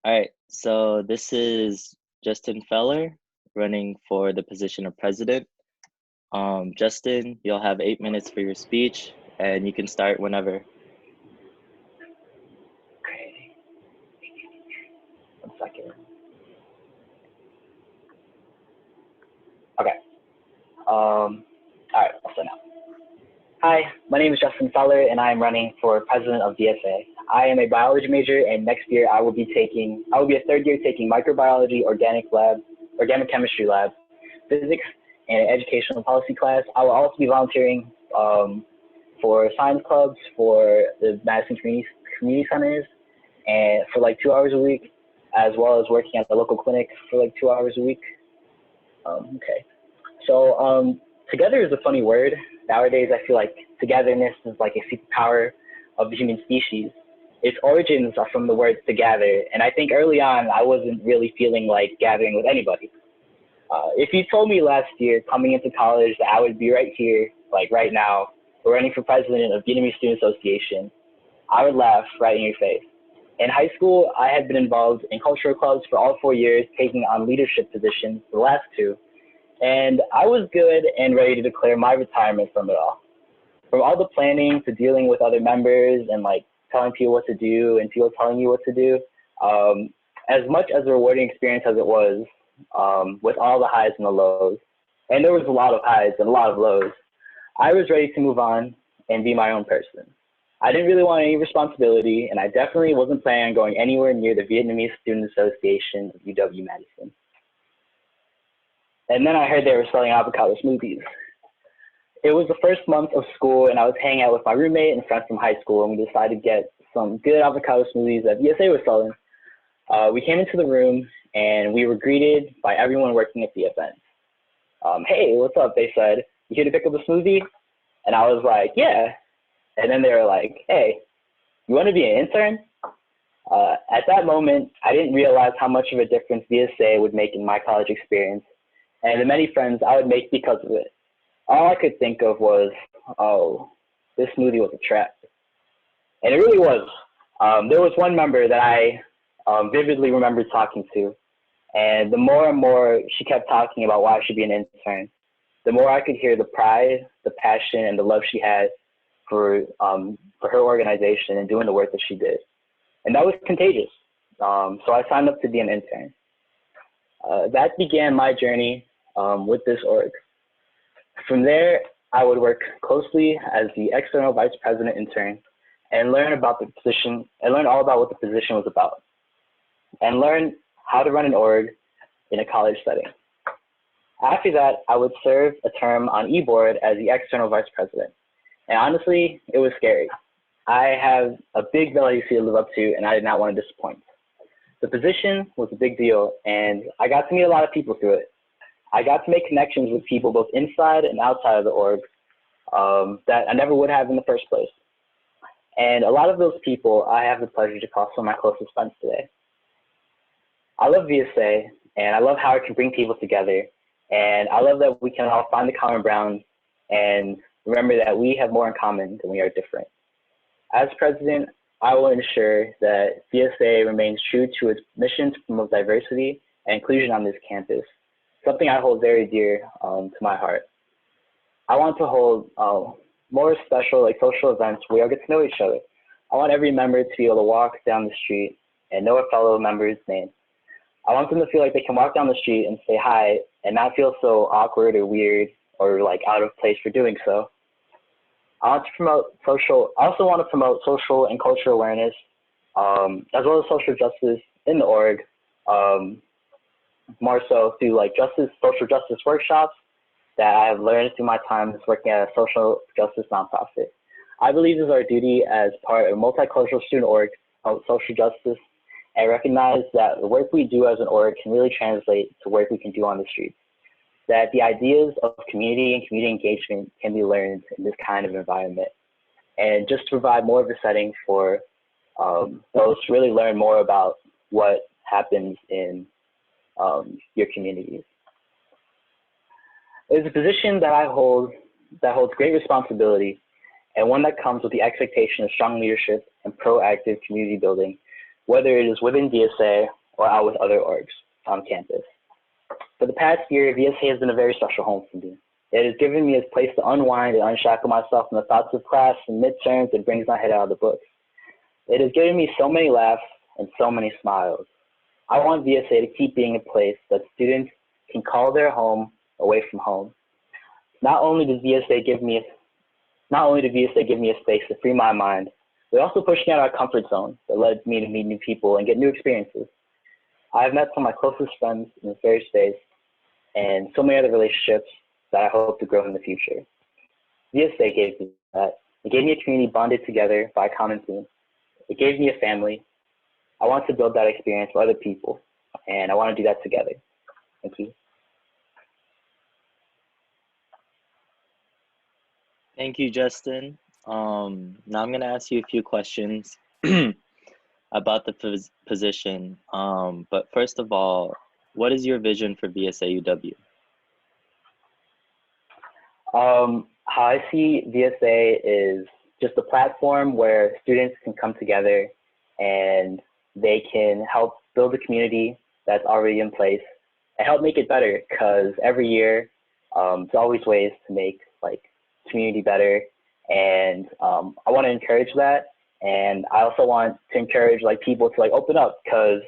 All right, so this is Justin Feller running for the position of president. Justin, you'll have 8 minutes for your speech, and you can start whenever. Okay, 1 second. Okay. All right, I'll start now. Hi, my name is Justin Feller, and I am running for president of DSA. I am a biology major, and next year I will be a third year taking microbiology, organic chemistry lab, physics, and an educational policy class. I will also be volunteering for science clubs for the Madison community centers, and for like 2 hours a week, as well as working at the local clinic for like 2 hours a week. Okay. So together is a funny word. Nowadays, I feel like togetherness is like a superpower of the human species. Its origins are from the word to gather, and I think early on I wasn't really feeling like gathering with anybody. If you told me last year coming into college that I would be right here, like right now, running for president of Vietnamese Student Association, I would laugh right in your face. In high school, I had been involved in cultural clubs for all 4 years, taking on leadership positions for the last two, and I was good and ready to declare my retirement from it all. From all the planning to dealing with other members and like telling people what to do and people telling you what to do, as much as a rewarding experience as it was, with all the highs and the lows, and there was a lot of highs and a lot of lows, I was ready to move on and be my own person. I didn't really want any responsibility, and I definitely wasn't planning on going anywhere near the Vietnamese Student Association of UW-Madison. And then I heard they were selling avocado smoothies. It was the first month of school, and I was hanging out with my roommate and friend from high school, and we decided to get some good avocado smoothies that VSA was selling. We came into the room, and we were greeted by everyone working at the event. Hey, what's up? They said, you here to pick up a smoothie? And I was like, yeah. And then they were like, hey, you want to be an intern? At that moment, I didn't realize how much of a difference VSA would make in my college experience and the many friends I would make because of it. All I could think of was, oh, this smoothie was a trap. And it really was. There was one member that I vividly remember talking to, and the more and more she kept talking about why I should be an intern, the more I could hear the pride, the passion, and the love she had for her organization and doing the work that she did. And that was contagious. So I signed up to be an intern. That began my journey with this org. From there, I would work closely as the external vice president intern and learn about the position and learn all about what the position was about and learn how to run an org in a college setting. After that, I would serve a term on e-board as the external vice president. And honestly, it was scary. I have a big legacy to live up to, and I did not want to disappoint. The position was a big deal, and I got to meet a lot of people through it. I got to make connections with people both inside and outside of the org that I never would have in the first place. And a lot of those people I have the pleasure to call some of my closest friends today. I love VSA, and I love how it can bring people together, and I love that we can all find the common ground and remember that we have more in common than we are different. As president, I will ensure that VSA remains true to its mission to promote diversity and inclusion on this campus, something I hold very dear to my heart. I want to hold more special social events where we all get to know each other. I want every member to be able to walk down the street and know a fellow member's name. I want them to feel like they can walk down the street and say hi and not feel so awkward or weird or like out of place for doing so. I also want to promote social and cultural awareness, as well as social justice in the org, more so through social justice workshops that I have learned through my time working at a social justice nonprofit. I believe it is our duty as part of a multicultural student org of social justice and recognize that the work we do as an org can really translate to work we can do on the streets. That the ideas of community and community engagement can be learned in this kind of environment. And just to provide more of a setting for those to really learn more about what happens in your communities. It is a position that I hold that holds great responsibility and one that comes with the expectation of strong leadership and proactive community building whether it is within VSA or out with other orgs on campus. For the past year, VSA has been a very special home for me. It has given me a place to unwind and unshackle myself from the thoughts of class and midterms that brings my head out of the books. It has given me so many laughs and so many smiles. I want VSA to keep being a place that students can call their home away from home. Not only does VSA give me a space to free my mind, but also push me out of our comfort zone that led me to meet new people and get new experiences. I have met some of my closest friends in this very space and so many other relationships that I hope to grow in the future. VSA gave me that. It gave me a community bonded together by a common theme. It gave me a family. I want to build that experience for other people, and I want to do that together. Thank you. Thank you, Justin. Now I'm going to ask you a few questions about the position. But first of all, what is your vision for VSA UW? How I see VSA is just a platform where students can come together and they can help build a community that's already in place and help make it better, because every year there's always ways to make like community better, and I want to encourage that. And I also want to encourage like people to like open up, because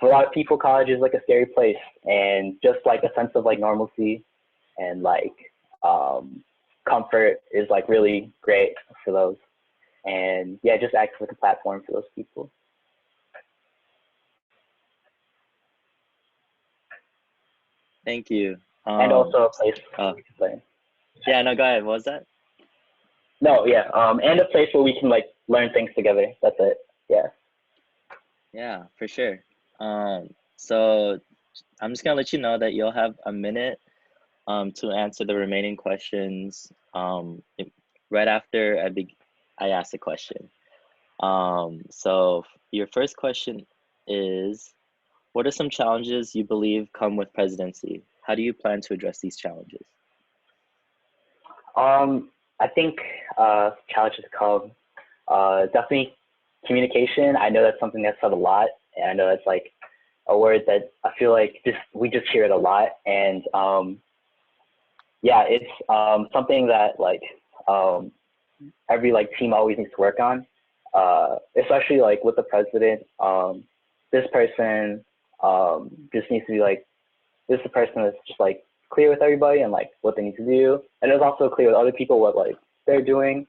for a lot of people college is like a scary place, and just like a sense of like normalcy and like comfort is like really great for those. And yeah, just act like a platform for those people. Thank you. And also a place where we can play. Yeah, no, go ahead. What was that? No, yeah, and a place where we can like learn things together. That's it. Yeah. Yeah, for sure. So I'm just gonna let you know that you'll have a minute to answer the remaining questions right after I ask the question. So your first question is, what are some challenges you believe come with presidency? How do you plan to address these challenges? I think challenges come definitely communication. I know that's something that's said a lot, and I know that's like a word that I feel like we just hear it a lot. And yeah, it's something that like every like team always needs to work on, especially like with the president. This person just needs to be like, this is the person that's just like clear with everybody and like what they need to do, and it's also clear with other people what like they're doing,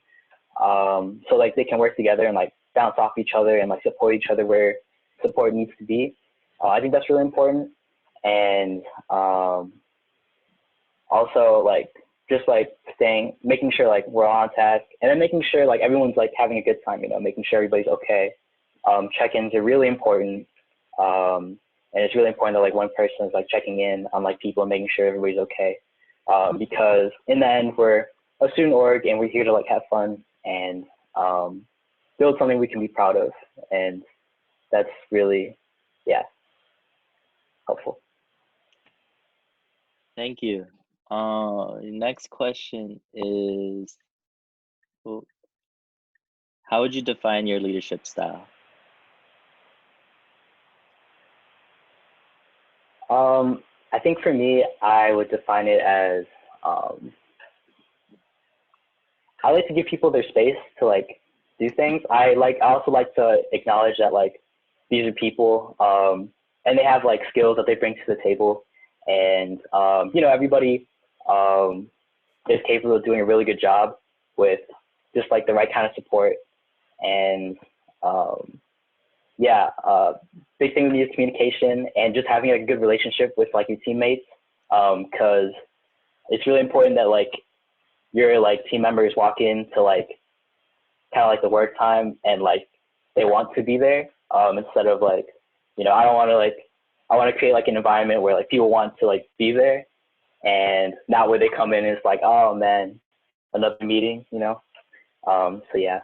so like they can work together and like bounce off each other and like support each other where support needs to be. I think that's really important. And also like just like making sure like we're on task, and then making sure like everyone's like having a good time, you know, making sure everybody's okay. Check-ins are really important. And it's really important that like one person is like checking in on like people and making sure everybody's okay. Because in the end, we're a student org and we're here to like have fun and build something we can be proud of. And that's really, yeah, helpful. Thank you. Next question is, how would you define your leadership style? I think for me, I would define it as I like to give people their space to like do things. I also like to acknowledge that like these are people, and they have like skills that they bring to the table, and you know, everybody is capable of doing a really good job with just like the right kind of support. And yeah, big thing with me is communication and just having a good relationship with like your teammates, because it's really important that like your like team members walk into like kind of like the work time and like they want to be there, instead of like, you know, I want to create like an environment where like people want to like be there, and not where they come in and it's like, oh man, another meeting, you know. So yeah,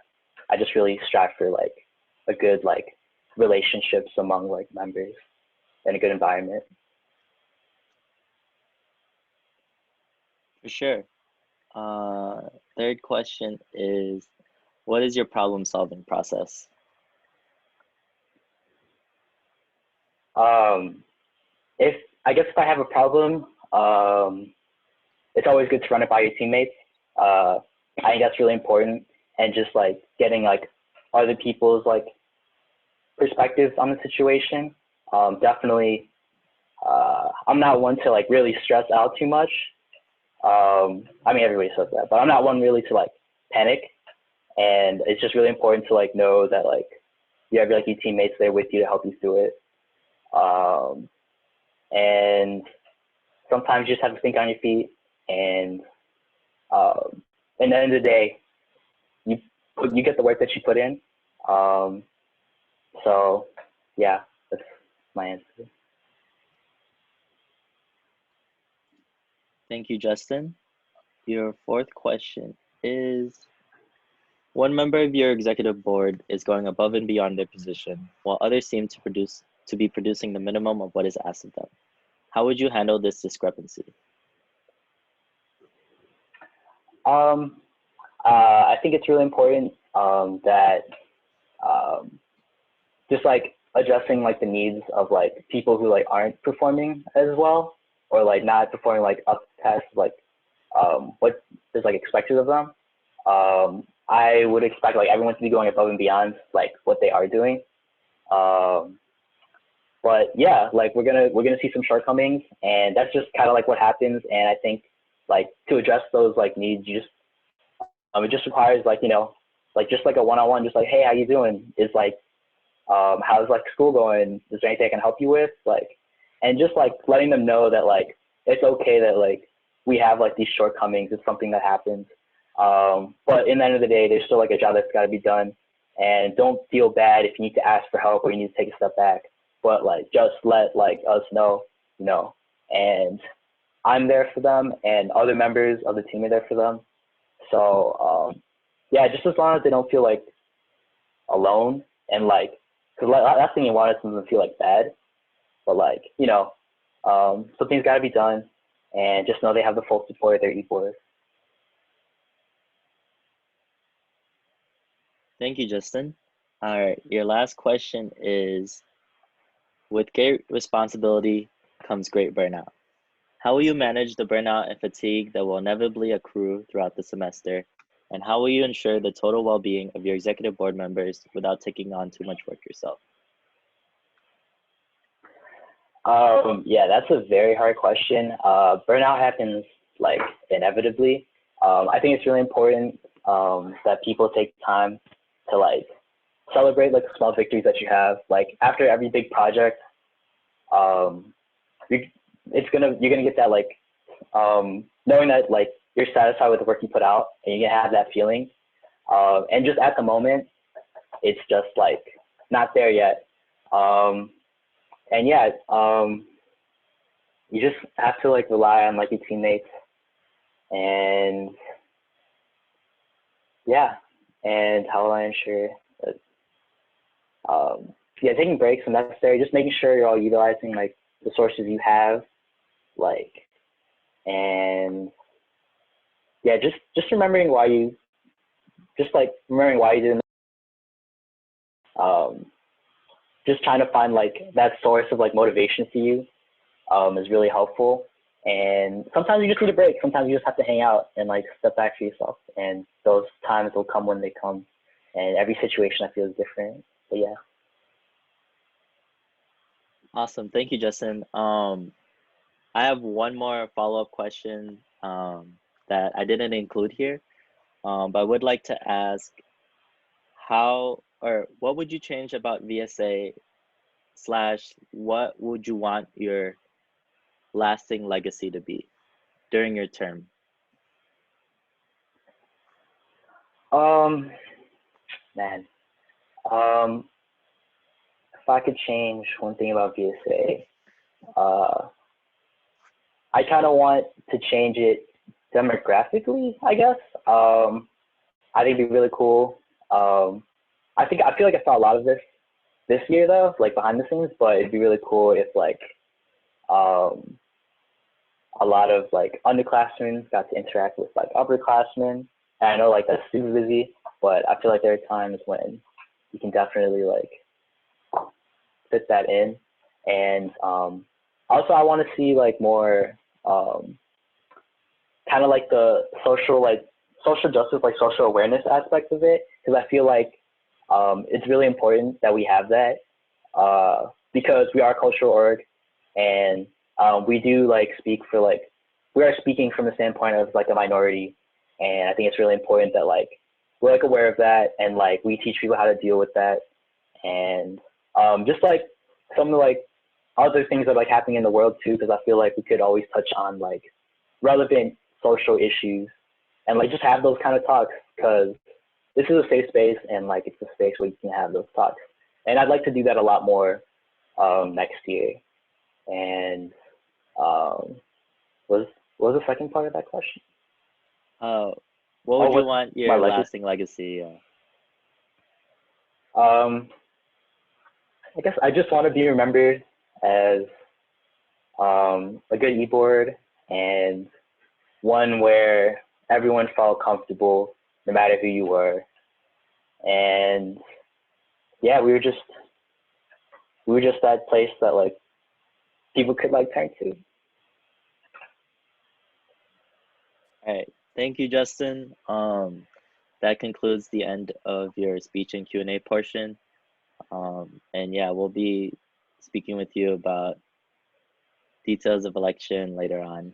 I just really strive for like a good like relationships among like members and a good environment. For sure. Third question is, what is your problem solving process? Um, if I guess if I have a problem, it's always good to run it by your teammates. Uh, I think that's really important, and just like getting like other people's like perspectives on the situation. Definitely, I'm not one to like really stress out too much. I mean, everybody says that, but I'm not one really to like panic. And it's just really important to like know that like you have like your teammates there with you to help you through it. Um, and sometimes you just have to think on your feet. And at the end of the day, you you get the work that you put in. Um, so yeah, that's my answer. Thank you, Justin. Your fourth question is, one member of your executive board is going above and beyond their position, while others seem to be producing the minimum of what is asked of them. How would you handle this discrepancy? Um, I think it's really important that um, just like addressing like the needs of like people who like aren't performing as well, or like not performing like up past like what is like expected of them. I would expect like everyone to be going above and beyond like what they are doing. Um, but yeah, like we're gonna see some shortcomings, and that's just kind of like what happens. And I think like to address those like needs, you just it just requires like like just like a one-on-one, just like hey, how you doing? Is like how's like school going? Is there anything I can help you with? Like, and just like letting them know that like it's okay that like we have like these shortcomings. It's something that happens. But in the end of the day, there's still like a job that's got to be done. And don't feel bad if you need to ask for help or you need to take a step back. But like just let like us know, and I'm there for them, and other members of the team are there for them. So yeah, just as long as they don't feel like alone, and like, because last thing you want is them to feel like bad, but like something's got to be done, and just know they have the full support of their equals. Thank you, Justin. All right, your last question is, with great responsibility comes great burnout. How will you manage the burnout and fatigue that will inevitably accrue throughout the semester? And how will you ensure the total well-being of your executive board members without taking on too much work yourself? Yeah, that's a very hard question. Burnout happens like inevitably. I think it's really important that people take time to like celebrate like the small victories that you have. Like after every big project, um, you you're gonna get that like knowing that like you're satisfied with the work you put out, and you're gonna have that feeling. And just at the moment, it's just like not there yet. Um, and yeah, you just have to like rely on like your teammates, and yeah, and how will I ensure that? Yeah, taking breaks when necessary, just making sure you're all utilizing like the sources you have, like, and yeah, just remembering why you, just like remembering why you did. Um, just trying to find like that source of like motivation for you is really helpful. And sometimes you just need a break. Sometimes you just have to hang out and like step back for yourself. And those times will come when they come. And every situation I feel is different. But yeah. Awesome. Thank you, Justin. I have one more follow-up question that I didn't include here, but I would like to ask, how or what would you change about VSA slash what would you want your lasting legacy to be during your term? Um, man. Um, if I could change one thing about VSA, uh, I kind of want to change it demographically, I guess. I think it'd be really cool. I feel like I saw a lot of this year though, like behind the scenes, but it'd be really cool if like um, a lot of like underclassmen got to interact with like upperclassmen. And I know like that's super busy, but I feel like there are times when you can definitely like fit that in. And also I want to see like more kind of like the social justice, like social awareness aspect of it, because I feel like it's really important that we have that because we are a cultural org, and we do like speak for like we are speaking from the standpoint of like a minority, and I think it's really important that like we're like aware of that, and like we teach people how to deal with that, and just like some of like other things that are like happening in the world too, because I feel like we could always touch on like relevant social issues and like just have those kind of talks, because this is a safe space, and like it's a space where you can have those talks. And I'd like to do that a lot more next year. And um, was what was the second part of that question? Uh, what Oh, would you what want my your legacy? lasting legacy? Um, I guess I just want to be remembered as a good e-board, and one where everyone felt comfortable no matter who you were. And yeah, we were just that place that like people could like turn to. All right. Thank you, Justin. That concludes the end of your speech and Q&A portion. And yeah, we'll be speaking with you about details of election later on.